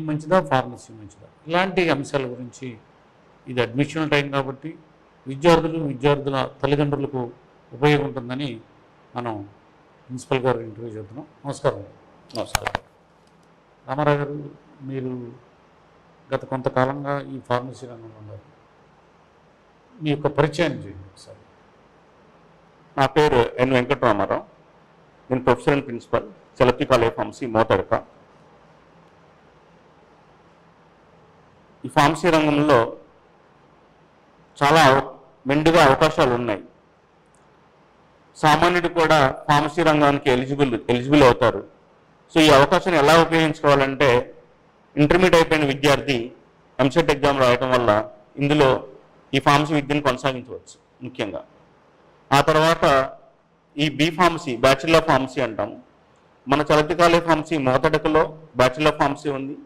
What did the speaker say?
మంచిదా, ఫార్మసీ మంచిదా, ఇలాంటి అంశాల గురించి ఇది అడ్మిషన్ టైం కాబట్టి విద్యార్థుల తల్లిదండ్రులకు ఉపయోగం ఉంటుందని మనం ప్రిన్సిపల్ గారు ఇంటర్వ్యూ చేస్తున్నాం. నమస్కారం. నమస్కారం. రామారావు గారు, మీరు గత కొంతకాలంగా ఈ ఫార్మసీ రంగంలో ఉన్నారు. మీ యొక్క పరిచయాన్ని చేయండి ఒకసారి. నా పేరు ఎన్ వెంకటరామారావు. నేను professor and principal, Chalapathi college pharmacy, Mothadaka. ఈ ఫార్మసీ రంగంలో చాలా మెండుగా అవకాశాలు ఉన్నాయి. సామాన్యుడు కూడా ఫార్మసీ రంగానికి ఎలిజిబుల్ అవుతారు. సో ఈ అవకాశాన్ని ఎలా ఉపయోగించుకోవాలంటే, ఇంటర్మీడియట్ అయిపోయిన విద్యార్థి ఎంసెట్ ఎగ్జామ్ రాయటం వల్ల ఇందులో ఈ ఫార్మసీ విద్యను కొనసాగించవచ్చు. ముఖ్యంగా ఆ తర్వాత ఈ B pharmacy, bachelor of pharmacy అంటాము. మన చలపతి కాలేజ్ ఫార్మసీ మోతడకలో బ్యాచిలర్ ఆఫ్ ఫార్మసీ ఉంది,